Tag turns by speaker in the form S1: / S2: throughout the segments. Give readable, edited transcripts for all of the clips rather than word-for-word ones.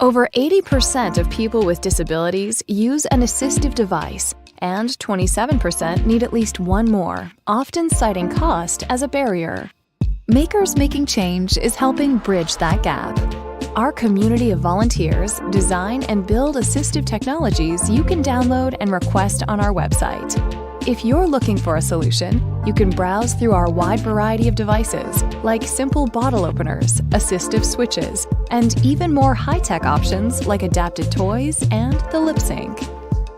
S1: Over 80% of people with disabilities use an assistive device, and 27% need at least one more, often citing cost as a barrier. Makers Making Change is helping bridge that gap. Our community of volunteers design and build assistive technologies you can download and request on our website. If you're looking for a solution, you can browse through our wide variety of devices, like simple bottle openers, assistive switches, and even more high-tech options like adapted toys and the lip sync.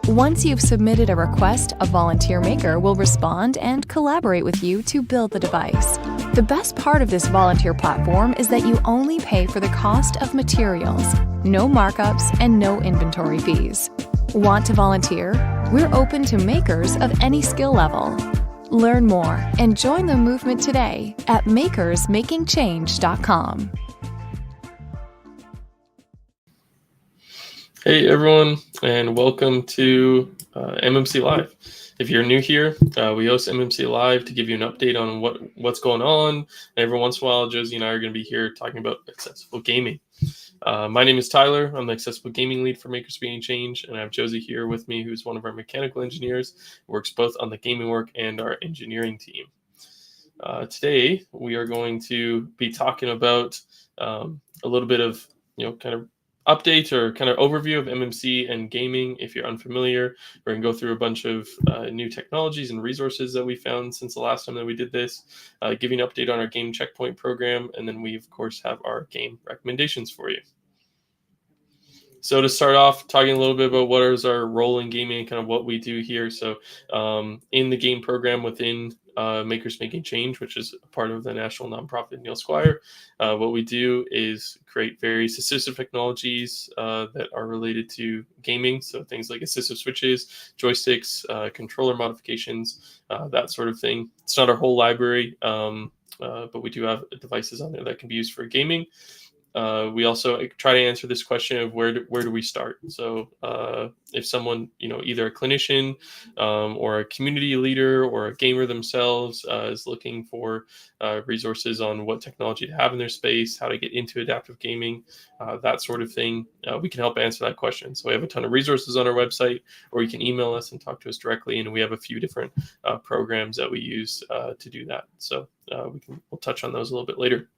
S1: Once you've submitted a request, a volunteer maker will respond and collaborate with you to build the device. The best part of this volunteer platform is that you only pay for the cost of materials, no markups, and no inventory fees. Want to volunteer? We're open to makers of any skill level. Learn more and join the movement today at makersmakingchange.com.
S2: Hey everyone, and welcome to MMC Live. If you're new here, we host MMC Live to give you an update on what's going on. And every once in a while, Josie and I are going to be here talking about accessible gaming. My name is Tyler. I'm the accessible gaming lead for Makers Making Change, and I have Josie here with me, who's one of our mechanical engineers, who works both on the gaming work and our engineering team. Today, we are going to be talking about a little bit of, kind of update or kind of overview of MMC and gaming. If you're unfamiliar, we're going to go through a bunch of new technologies and resources that we found since the last time that we did this, give you an update on our game checkpoint program, and then we, of course, have our game recommendations for you. So to start off, talking a little bit about what is our role in gaming and kind of what we do here. So in the game program within Makers Making Change, which is a part of the national nonprofit Neil Squire, what we do is create various assistive technologies that are related to gaming. So things like assistive switches, joysticks, controller modifications, that sort of thing. It's not our whole library, but we do have devices on there that can be used for gaming. We also try to answer this question of where do we start? So if someone, either a clinician or a community leader or a gamer themselves is looking for resources on what technology to have in their space, how to get into adaptive gaming, that sort of thing, we can help answer that question. So we have a ton of resources on our website, or you can email us and talk to us directly. And we have a few different programs that we use to do that. So we'll touch on those a little bit later.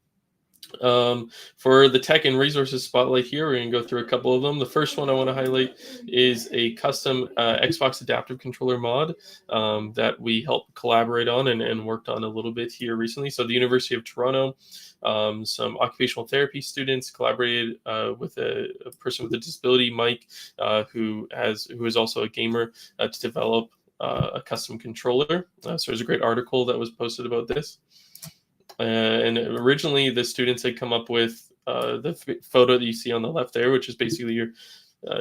S2: For the tech and resources spotlight here, we're going to go through a couple of them. The first one I want to highlight is a custom Xbox adaptive controller mod that we helped collaborate on and worked on a little bit here recently. So the University of Toronto, some occupational therapy students collaborated with a person with a disability, Mike, who is also a gamer, to develop a custom controller. So there's a great article that was posted about this. And originally, the students had come up with the photo that you see on the left there, which is basically your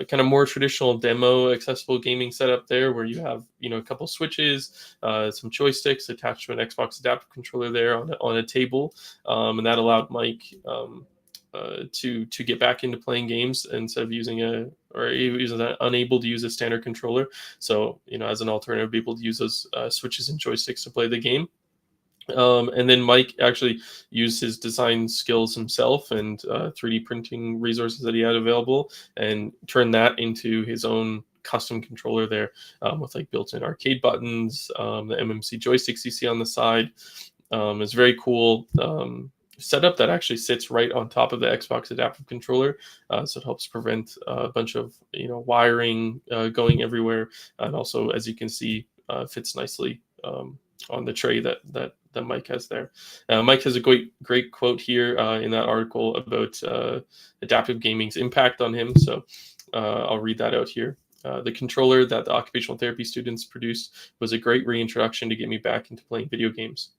S2: kind of more traditional demo accessible gaming setup there, where you have a couple switches, some joysticks attached to an Xbox adaptive controller there on a table, and that allowed Mike to get back into playing games instead of using unable to use a standard controller. So as an alternative, be able to use those switches and joysticks to play the game. And then Mike actually used his design skills himself and 3D printing resources that he had available and turned that into his own custom controller there with like built-in arcade buttons, the MMC joysticks you see on the side. It's very cool setup that actually sits right on top of the Xbox adaptive controller. So it helps prevent a bunch of wiring going everywhere. And also, as you can see, fits nicely on the tray that Mike has there. Mike has a great quote here in that article about adaptive gaming's impact on him. So I'll read that out here. The controller that the occupational therapy students produced was a great reintroduction to get me back into playing video games.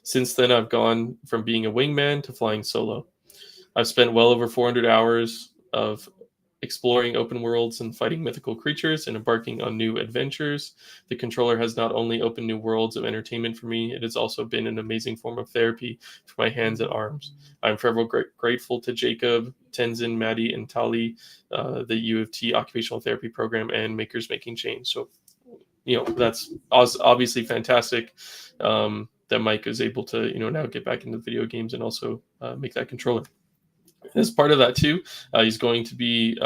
S2: Since then, I've gone from being a wingman to flying solo. I've spent well over 400 hours of exploring open worlds and fighting mythical creatures and embarking on new adventures. The controller has not only opened new worlds of entertainment for me, it has also been an amazing form of therapy for my hands and arms. I'm forever grateful to Jacob, Tenzin, Maddie, and Tali, the U of T occupational therapy program, and Makers Making Change. So, that's obviously fantastic that Mike is able to, now get back into video games and also make that controller. As part of that too, he's going to be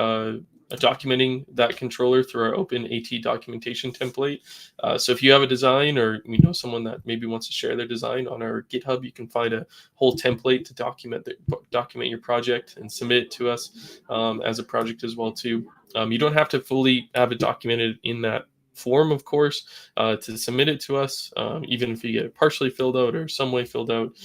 S2: documenting that controller through our open AT documentation template. So if you have a design, or someone that maybe wants to share their design on our GitHub, you can find a whole template to document your project and submit it to us as a project as well too. You don't have to fully have it documented in that form, of course, to submit it to us. Even if you get it partially filled out or some way filled out,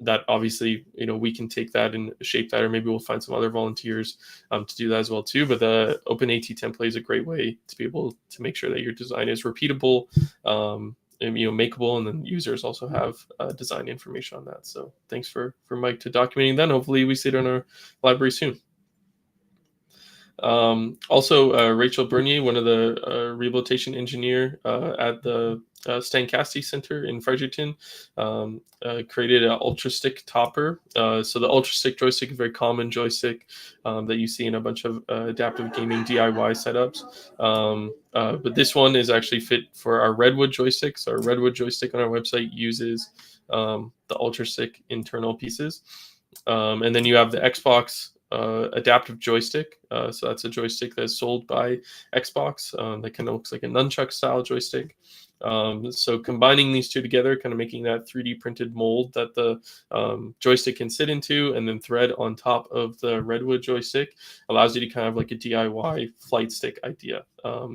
S2: that obviously we can take that and shape that, or maybe we'll find some other volunteers to do that as well too. But the open AT template is a great way to be able to make sure that your design is repeatable, and makeable, and then users also have design information on that. So thanks for Mike to documenting that. Hopefully we see it on our library soon. Also, Rachel Bernier, one of the rehabilitation engineer at the Stankasti Center in Fredericton, created an Ultra Stick topper. So the Ultra Stick joystick is a very common joystick that you see in a bunch of adaptive gaming DIY setups. But this one is actually fit for our Redwood joysticks. Our Redwood joystick on our website uses the Ultra Stick internal pieces. And then you have the Xbox adaptive joystick. So that's a joystick that's sold by Xbox that kind of looks like a nunchuck style joystick. So combining these two together, kind of making that 3D printed mold that the joystick can sit into, and then thread on top of the Redwood joystick, allows you to kind of like a DIY flight stick idea.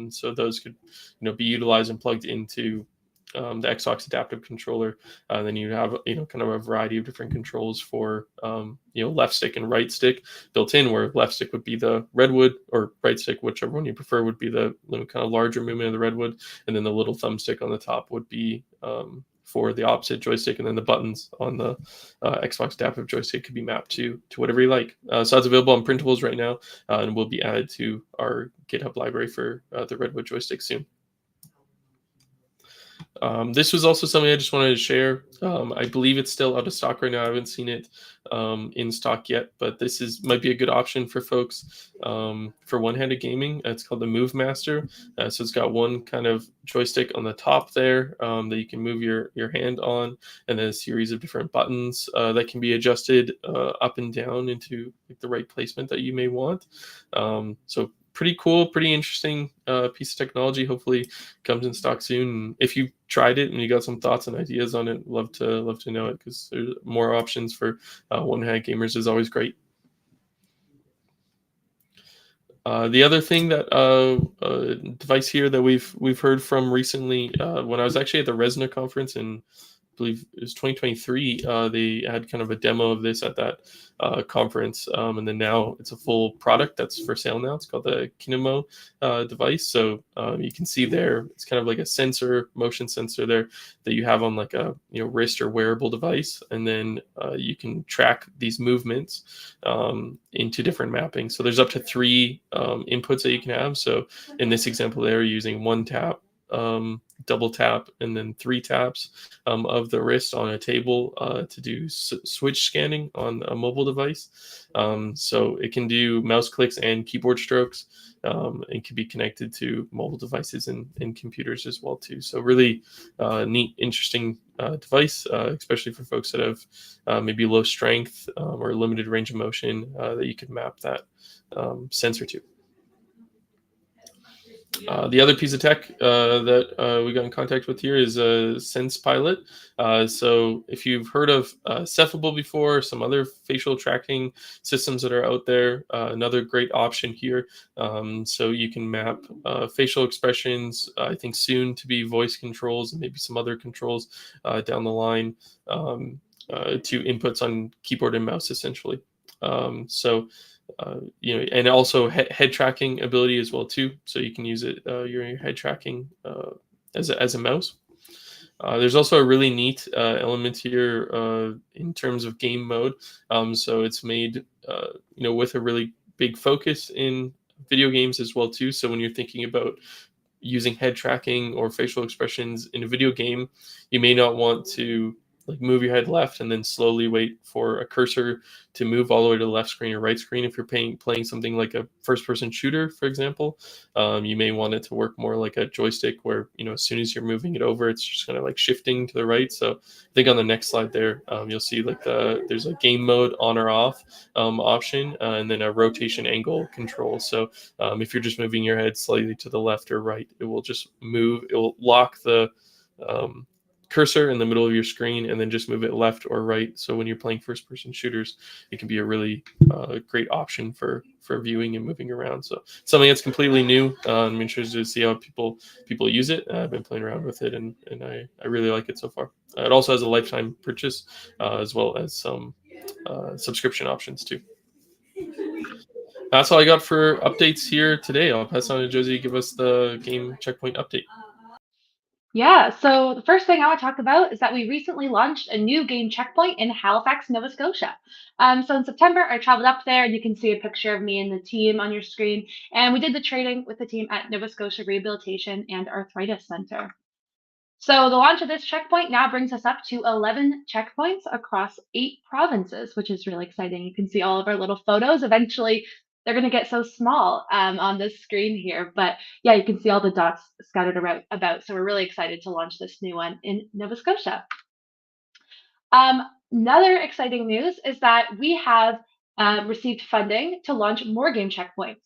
S2: So those could be utilized and plugged into the Xbox adaptive controller. Then you have kind of a variety of different controls for left stick and right stick built in, where left stick would be the Redwood, or right stick, whichever one you prefer, would be the kind of larger movement of the Redwood, and then the little thumbstick on the top would be for the opposite joystick, and then the buttons on the Xbox adaptive joystick could be mapped to whatever you like. So that's available on printables right now, and will be added to our GitHub library for the Redwood joystick soon. This was also something I just wanted to share. I believe it's still out of stock right now. I haven't seen it in stock yet, but this might be a good option for folks for one-handed gaming. It's called the Move Master. So it's got one kind of joystick on the top there that you can move your hand on, and then a series of different buttons that can be adjusted up and down into like the right placement that you may want. So pretty cool, pretty interesting piece of technology. Hopefully comes in stock soon. And if you tried it and you got some thoughts and ideas on it, love to know it, because there's more options for one-handed gamers is always great. The other thing that device here that we've heard from recently, when I was actually at the Resna conference in, I believe it was 2023, they had kind of a demo of this at that conference, and then now it's a full product that's for sale now. It's called the Kinemo device. So you can see there, it's kind of like a motion sensor there that you have on like a wrist or wearable device, and then you can track these movements into different mappings. So there's up to 3 inputs that you can have. So in this example, they're using 1 tap, double tap, and then 3 taps of the wrist on a table to do switch scanning on a mobile device. So it can do mouse clicks and keyboard strokes. It can be connected to mobile devices and computers as well too. So really neat, interesting device, especially for folks that have maybe low strength or limited range of motion, that you could map that sensor to. The other piece of tech that we got in contact with here is Sense Pilot. So if you've heard of Cephalable before, some other facial tracking systems that are out there, another great option here. So you can map facial expressions, I think soon to be voice controls and maybe some other controls down the line, to inputs on keyboard and mouse essentially. And also head tracking ability as well too. So you can use it your head tracking as a mouse. There's also a really neat element here in terms of game mode. So it's made with a really big focus in video games as well too. So when you're thinking about using head tracking or facial expressions in a video game, you may not want to like move your head left and then slowly wait for a cursor to move all the way to the left screen or right screen. If you're playing something like a first-person shooter, for example, you may want it to work more like a joystick where, as soon as you're moving it over, it's just kind of like shifting to the right. So I think on the next slide there, you'll see like there's a game mode on or off option, and then a rotation angle control. So if you're just moving your head slightly to the left or right, it will just move. It will lock the cursor in the middle of your screen and then just move it left or right. So when you're playing first-person shooters, it can be a really great option for viewing and moving around. So something that's completely new. I'm interested to see how people use it. I've been playing around with it, and I really like it so far. It also has a lifetime purchase as well as some subscription options too. That's all I got for updates here today. I'll pass on to Josie to give us the game checkpoint update.
S3: Yeah, so the first thing I want to talk about is that we recently launched a new game checkpoint in Halifax, Nova Scotia. So in September, I traveled up there, and you can see a picture of me and the team on your screen. And we did the training with the team at Nova Scotia Rehabilitation and Arthritis Center. So the launch of this checkpoint now brings us up to 11 checkpoints across 8 provinces, which is really exciting. You can see all of our little photos. Eventually, they're going to get so small on this screen here. But yeah, you can see all the dots scattered around about. So we're really excited to launch this new one in Nova Scotia. Another exciting news is that we have received funding to launch more game checkpoints.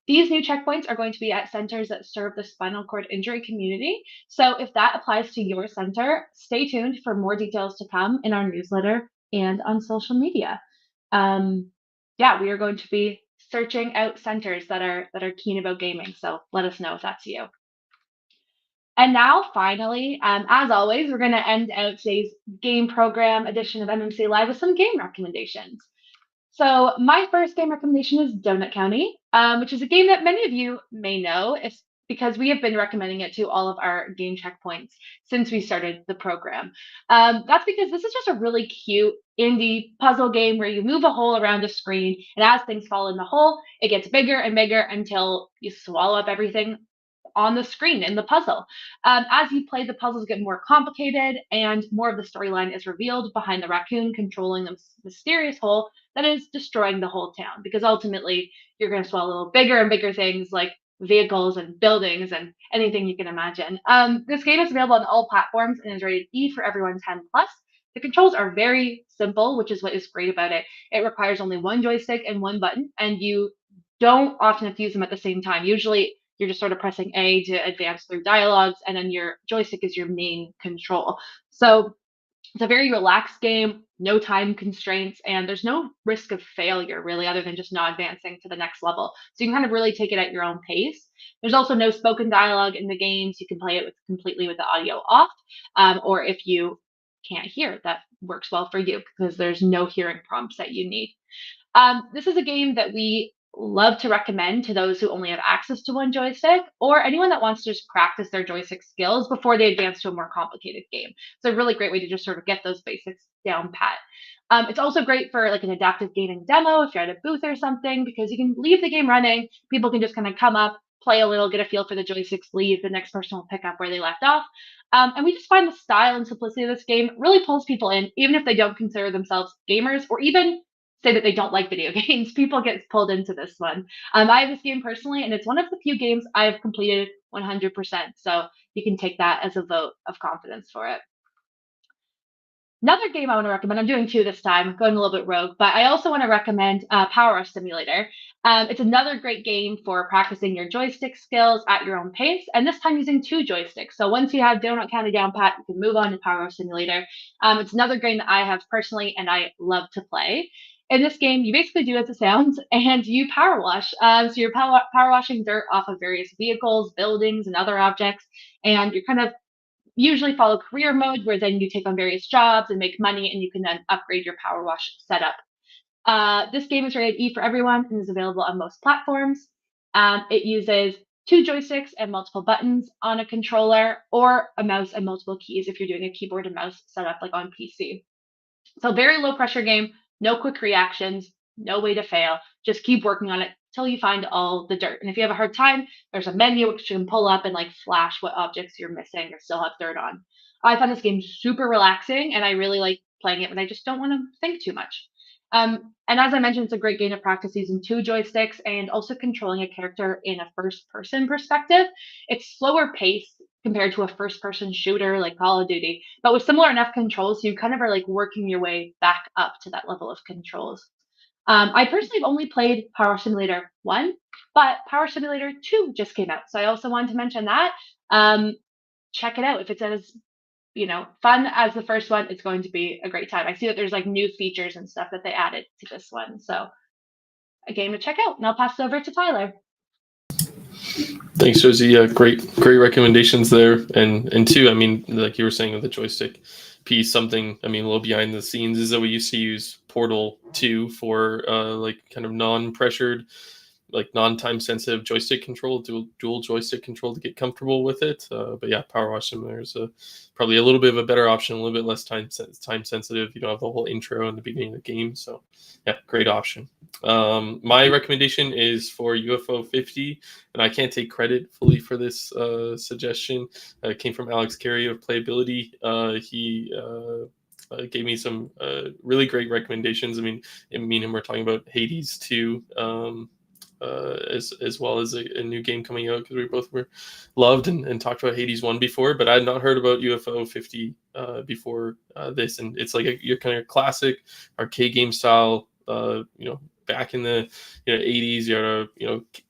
S3: These new checkpoints are going to be at centers that serve the spinal cord injury community. So if that applies to your center, stay tuned for more details to come in our newsletter and on social media. Yeah, we are going to be searching out centers that are keen about gaming. So let us know if that's you. And now, finally, as always, we're going to end out today's game program edition of MMC Live with some game recommendations. So my first game recommendation is Donut County, which is a game that many of you may know because we have been recommending it to all of our game checkpoints since we started the program. That's because this is just a really cute indie puzzle game where you move a hole around a screen, and as things fall in the hole, it gets bigger and bigger until you swallow up everything on the screen in the puzzle. As you play, the puzzles get more complicated and more of the storyline is revealed behind the raccoon controlling the mysterious hole that is destroying the whole town, because ultimately you're going to swallow bigger and bigger things like vehicles and buildings and anything you can imagine. This game is available on all platforms and is rated E for everyone 10+. The controls are very simple, which is what is great about it. It requires only one joystick and one button, and you don't often have to use them at the same time. Usually you're just sort of pressing A to advance through dialogues, and then your joystick is your main control. So it's a very relaxed game, no time constraints, and there's no risk of failure really, other than just not advancing to the next level. So you can kind of really take it at your own pace. There's also no spoken dialogue in the games. You can play it completely with the audio off, or if you can't hear, that works well for you because there's no hearing prompts that you need. This is a game that we love to recommend to those who only have access to one joystick, or anyone that wants to just practice their joystick skills before they advance to a more complicated game. It's a really great way to just sort of get those basics down pat. It's also great for like an adaptive gaming demo if you're at a booth or something, because you can leave the game running. People can just kind of come up, play a little, get a feel for the joysticks, leave. The next person will pick up where they left off. And we just find the style and simplicity of this game really pulls people in, even if they don't consider themselves gamers or even say that they don't like video games. People get pulled into this one. I have this game personally, and it's one of the few games I've completed 100%. So you can take that as a vote of confidence for it. Another game I want to recommend, I'm doing 2 this time, going a little bit rogue, but I also want to recommend Power Rush Simulator. It's another great game for practicing your joystick skills at your own pace, and this time using 2 joysticks. So once you have Donut County down pat, you can move on to Power Rush Simulator. It's another game that I have personally and I love to play. In this game, you basically do as it sounds, and you power wash. So you're power washing dirt off of various vehicles, buildings, and other objects, and you're kind of usually follow career mode, where then you take on various jobs and make money, and you can then upgrade your power wash setup. This game is rated E for everyone and is available on most platforms. It uses 2 joysticks and multiple buttons on a controller, or a mouse and multiple keys if you're doing a keyboard and mouse setup like on PC. So very low pressure game, no quick reactions, no way to fail. Just keep working on it till you find all the dirt. And if you have a hard time, there's a menu which you can pull up and like flash what objects you're missing or still have dirt on. I found this game super relaxing, and I really like playing it when I just don't want to think too much. And as I mentioned, it's a great game to practice using two joysticks and also controlling a character in a first person perspective. It's slower paced compared to a first person shooter like Call of Duty, but with similar enough controls, you kind of are like working your way back up to that level of controls. I personally have only played Power Simulator 1, but Power Simulator 2 just came out. So I also wanted to mention that. Um, Check it out. If it's as fun as the first one, it's going to be a great time. I see that there's like new features and stuff that they added to this one. So a game to check out. And I'll pass it over to Tyler.
S2: Thanks, Josie. Yeah, great recommendations there. And two, I mean, like you were saying with the joystick piece, something, I mean, a little behind the scenes is that we used to use Portal 2 for like kind of non-pressured, like non-time sensitive joystick control, dual joystick control to get comfortable with it. But yeah, Power Wash Simulator is probably a little bit of a better option, a little bit less time sensitive. You don't have the whole intro in the beginning of the game. So yeah, great option. My recommendation is for UFO 50, and I can't take credit fully for this suggestion. It came from Alex Carey of Playability. He gave me some really great recommendations. I mean, me and him were talking about Hades 2. As well as a new game coming out, because we both were loved and talked about Hades 1 before, but I had not heard about UFO 50 before this, and it's like your kind of classic arcade game style. Back in the 80s, you had a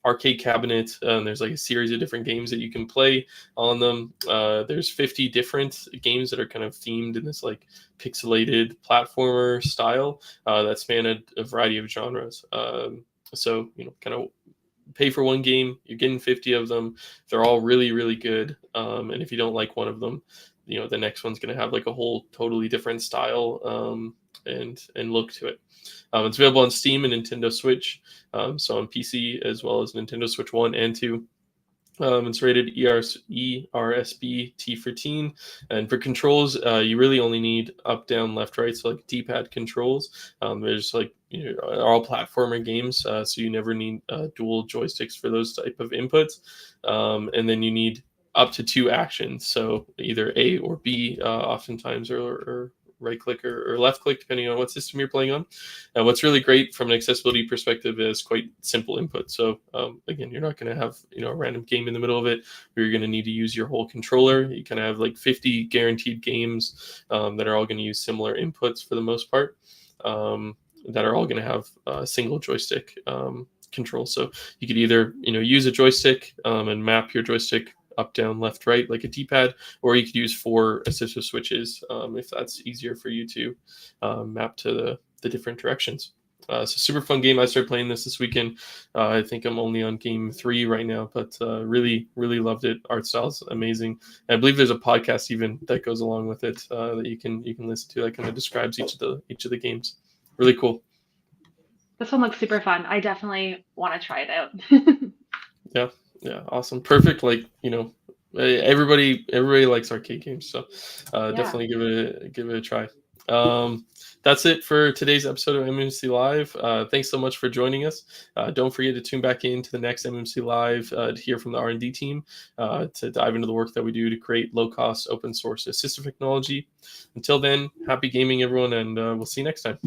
S2: arcade cabinet, and there's like a series of different games that you can play on them. There's 50 different games that are kind of themed in this like pixelated platformer style that span a variety of genres. So, kind of pay for one game, you're getting 50 of them. They're all really, really good. And if you don't like one of them, the next one's going to have like a whole totally different style and look to it. It's available on Steam and Nintendo Switch. So on PC as well as Nintendo Switch 1 and 2. It's rated ERSB T for teen, and for controls, you really only need up, down, left, right, so like D-pad controls. There's like all platformer games, so you never need dual joysticks for those type of inputs, and then you need up to 2 actions, so either A or B, oftentimes, or right click or left click, depending on what system you're playing on. And what's really great from an accessibility perspective is quite simple input. So again, you're not going to have a random game in the middle of it where you're going to need to use your whole controller. You kind of have like 50 guaranteed games that are all going to use similar inputs for the most part, that are all going to have a single joystick control. So you could either use a joystick and map your joystick up, down, left, right, like a D-pad, or you could use 4 assistive switches if that's easier for you to map to the different directions. So super fun game. I started playing this weekend. I think I'm only on game 3 right now, but really, really loved it. Art style's amazing. And I believe there's a podcast even that goes along with it that you can listen to that kind of describes each of the games. Really cool.
S3: This one looks super fun. I definitely want to try it out.
S2: Yeah, awesome, perfect. Like everybody likes arcade games, so definitely give it a try. That's it for today's episode of MMC Live. Thanks so much for joining us. Don't forget to tune back into the next MMC Live to hear from the R&D team to dive into the work that we do to create low-cost open source assistive technology. Until then, happy gaming, everyone, and we'll see you next time.